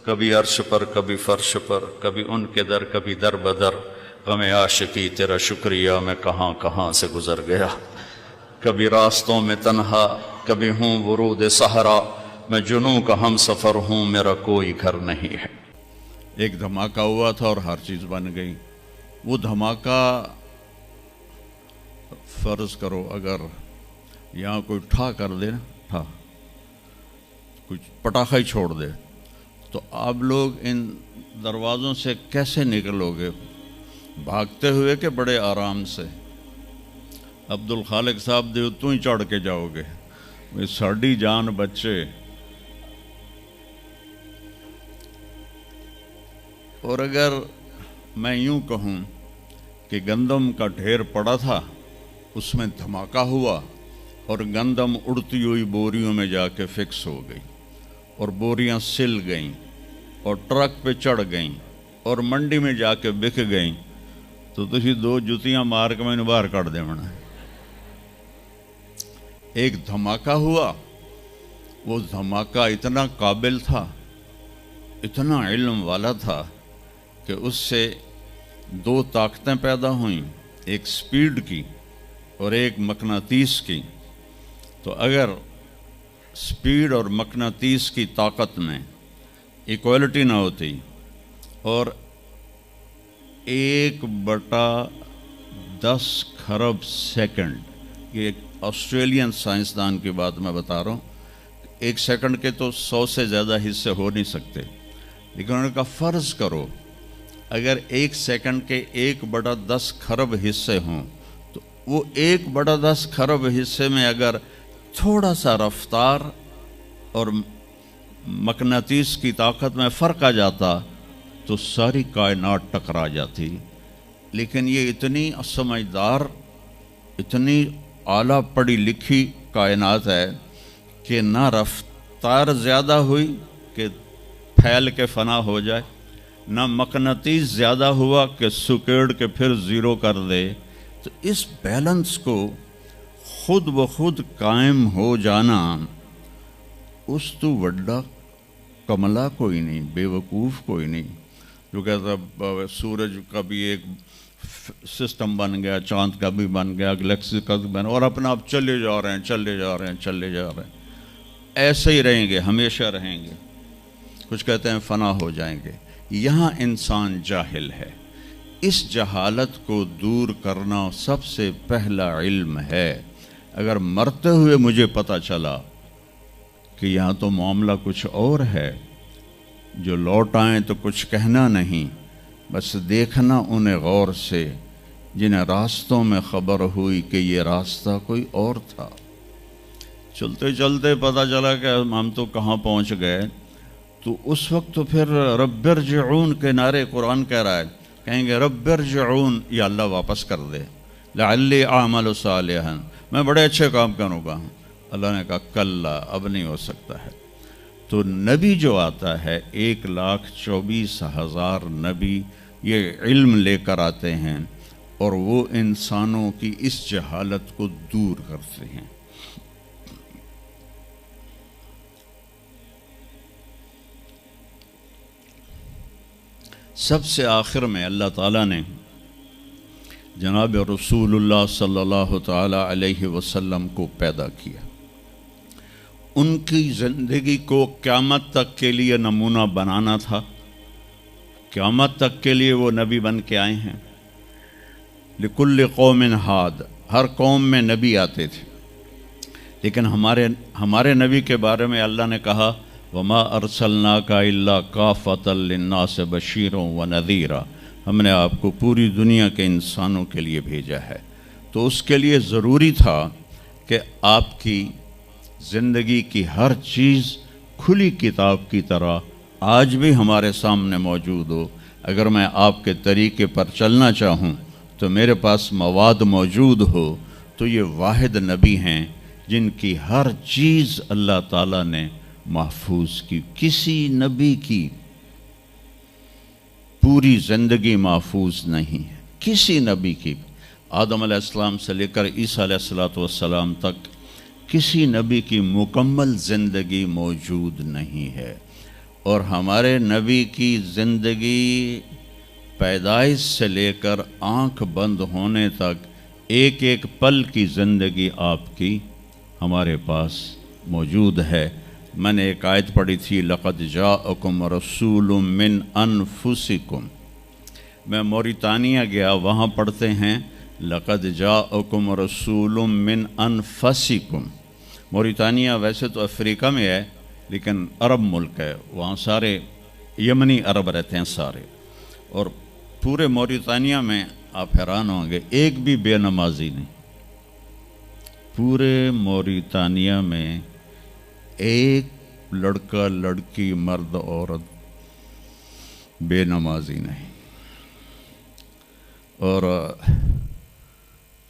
کبھی عرش پر کبھی فرش پر، کبھی ان کے در کبھی در بدر، غم عاشقی تیرا شکریہ میں کہاں کہاں سے گزر گیا، کبھی راستوں میں تنہا کبھی ہوں ورود صحرا، میں جنوں کا ہم سفر ہوں میرا کوئی گھر نہیں ہے۔ ایک دھماکہ ہوا تھا اور ہر چیز بن گئی۔ وہ دھماکہ فرض کرو اگر یہاں کوئی ٹھا کر دے نا، ٹھا کچھ پٹاخہ ہی چھوڑ دے، تو آپ لوگ ان دروازوں سے کیسے نکلو گے؟ بھاگتے ہوئے کہ بڑے آرام سے؟ عبد الخالق صاحب دے تو ہی چڑھ کے جاؤ گے، ساڑی جان بچے۔ اور اگر میں یوں کہوں کہ گندم کا ڈھیر پڑا تھا، اس میں دھماکہ ہوا اور گندم اڑتی ہوئی بوریوں میں جا کے فکس ہو گئی اور بوریاں سل گئیں اور ٹرک پہ چڑھ گئیں اور منڈی میں جا کے بک گئیں، تو تسی دو جتیاں مار کے میں باہر کٹ دے منا۔ ایک دھماکہ ہوا، وہ دھماکہ اتنا قابل تھا، اتنا علم والا تھا کہ اس سے دو طاقتیں پیدا ہوئیں، ایک سپیڈ کی اور ایک مقناطیس کی۔ تو اگر سپیڈ اور مقناطیس کی طاقت میں ایکوالٹی نہ ہوتی اور 1/10 خرب سیکنڈ، یہ ایک آسٹریلین سائنسدان کی بات میں بتا رہا ہوں، ایک سیکنڈ کے تو 100 سے زیادہ حصے ہو نہیں سکتے، لیکن انہوں نے کہا فرض کرو اگر 1 سیکنڈ کے 1/10 خرب حصے ہوں، تو وہ 1/10 خرب حصے میں اگر تھوڑا سا رفتار اور مقناطیس کی طاقت میں فرق آ جاتا تو ساری کائنات ٹکرا جاتی۔ لیکن یہ اتنی سمجھدار، اتنی اعلیٰ پڑھی لکھی کائنات ہے کہ نہ رفتار زیادہ ہوئی کہ پھیل کے فنا ہو جائے، نہ مقناطیس زیادہ ہوا کہ سکیڑ کے پھر زیرو کر دے۔ تو اس بیلنس کو خود بخود قائم ہو جانا، اس تو وڈا کملا کوئی نہیں، بے وقوف کوئی نہیں۔ جو کہتا سورج کا بھی ایک سسٹم بن گیا، چاند کا بھی بن گیا، گلیکسی کا بھی بن، اور اپنا آپ چلے جا رہے ہیں، چلے جا رہے ہیں، چلے جا رہے ہیں، ایسے ہی رہیں گے، ہمیشہ رہیں گے۔ کچھ کہتے ہیں فنا ہو جائیں گے۔ یہاں انسان جاہل ہے، اس جہالت کو دور کرنا سب سے پہلا علم ہے۔ اگر مرتے ہوئے مجھے پتہ چلا کہ یہاں تو معاملہ کچھ اور ہے، جو لوٹ آئیں تو کچھ کہنا نہیں، بس دیکھنا انہیں غور سے جنہیں راستوں میں خبر ہوئی کہ یہ راستہ کوئی اور تھا۔ چلتے چلتے پتہ چلا کہ ہم تو کہاں پہنچ گئے، تو اس وقت تو پھر رب ارجعون کے نعرے قرآن کہہ رہا ہے، کہیں گے رب ارجعون، یا اللہ واپس کر دے، لعلی اعمل صالحا، میں بڑے اچھے کام کروں گا۔ اللہ نے کہا کلا، اب نہیں ہو سکتا ہے۔ تو نبی جو آتا ہے، 1,24,000 نبی یہ علم لے کر آتے ہیں اور وہ انسانوں کی اس جہالت کو دور کرتے ہیں۔ سب سے آخر میں اللہ تعالیٰ نے جناب رسول اللہ صلی اللہ تعالیٰ علیہ وسلم کو پیدا کیا، ان کی زندگی کو قیامت تک کے لیے نمونہ بنانا تھا۔ قیامت تک کے لیے وہ نبی بن کے آئے ہیں۔ لکل قوم ہاد، ہر قوم میں نبی آتے تھے، لیکن ہمارے نبی کے بارے میں اللہ نے کہا وما ارسلناک الا کافۃ للناس بشیرا ونذیرا، ہم نے آپ کو پوری دنیا کے انسانوں کے لیے بھیجا ہے۔ تو اس کے لیے ضروری تھا کہ آپ کی زندگی کی ہر چیز کھلی کتاب کی طرح آج بھی ہمارے سامنے موجود ہو۔ اگر میں آپ کے طریقے پر چلنا چاہوں تو میرے پاس مواد موجود ہو، تو یہ واحد نبی ہیں جن کی ہر چیز اللہ تعالیٰ نے محفوظ کی۔ کسی نبی کی پوری زندگی محفوظ نہیں ہے، کسی نبی کی، آدم علیہ السلام سے لے کر عیسیٰ علیہ السلام تک کسی نبی کی مکمل زندگی موجود نہیں ہے۔ اور ہمارے نبی کی زندگی پیدائش سے لے کر آنکھ بند ہونے تک ایک ایک پل کی زندگی آپ کی ہمارے پاس موجود ہے۔ میں نے ایک آیت پڑھی تھی، لَقَدْ جَاءَكُمْ رَسُولٌ مِّنْ أَنفُسِكُمْ۔ میں موریتانیہ گیا، وہاں پڑھتے ہیں لَقَدْ جَاءَكُمْ رَسُولٌ مِّنْ أَنفُسِكُمْ۔ موریتانیہ ویسے تو افریقہ میں ہے لیکن عرب ملک ہے، وہاں سارے یمنی عرب رہتے ہیں سارے، اور پورے موریتانیہ میں آپ حیران ہوں گے ایک بھی بے نمازی نہیں، پورے موریتانیہ میں ایک لڑکا لڑکی مرد عورت بے نمازی نہیں۔ اور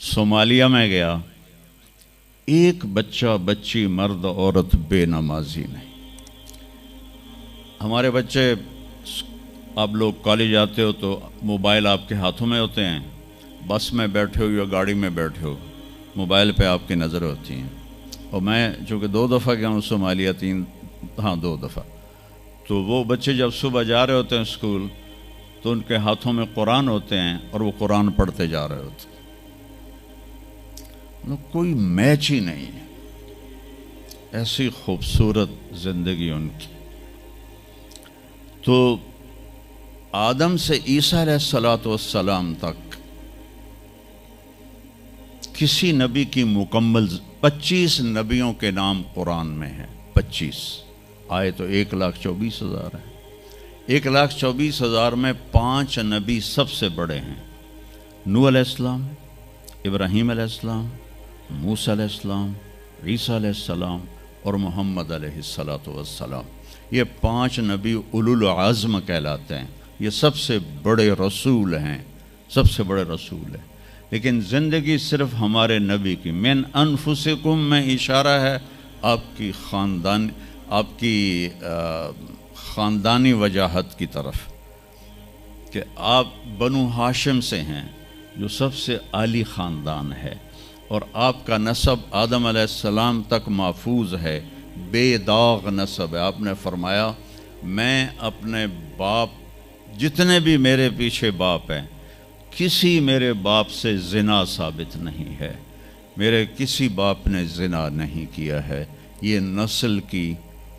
صومالیہ میں گیا، ایک بچہ بچی مرد عورت بے نمازی نہیں۔ ہمارے بچے، آپ لوگ کالج آتے ہو تو موبائل آپ کے ہاتھوں میں ہوتے ہیں، بس میں بیٹھے ہو یا گاڑی میں بیٹھے ہو، موبائل پہ آپ کی نظر ہوتی ہیں۔ اور میں چونکہ 2 دفعہ گیا ہوں صومالیہ، 2 دفعہ، تو وہ بچے جب صبح جا رہے ہوتے ہیں اسکول تو ان کے ہاتھوں میں قرآن ہوتے ہیں اور وہ قرآن پڑھتے جا رہے ہوتے ہیں، کوئی میچ ہی نہیں ہے، ایسی خوبصورت زندگی ان کی۔ تو آدم سے عیسیٰ علیہ السلام تک کسی نبی کی مکمل 25 نبیوں کے نام قرآن میں ہیں، 25 آئے تو 1,24,000 ہیں۔ 1,24,000 میں 5 نبی سب سے بڑے ہیں، نوح علیہ السلام، ابراہیم علیہ السلام، موسیٰ علیہ السلام، عیسیٰ علیہ السلام اور محمد علیہ السلام۔ یہ 5 نبی اولو العزم کہلاتے ہیں، یہ سب سے بڑے رسول ہیں، سب سے بڑے رسول ہیں۔ لیکن زندگی صرف ہمارے نبی کی، من انفسکم میں اشارہ ہے آپ کی خاندانی وجاہت کی طرف، کہ آپ بنو ہاشم سے ہیں جو سب سے عالی خاندان ہے، اور آپ کا نسب آدم علیہ السلام تک محفوظ ہے، بے داغ نسب ہے۔ آپ نے فرمایا میں اپنے باپ، جتنے بھی میرے پیچھے باپ ہیں، کسی میرے باپ سے زنا ثابت نہیں ہے، میرے کسی باپ نے زنا نہیں کیا ہے۔ یہ نسل کی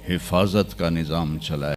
حفاظت کا نظام چلا ہے۔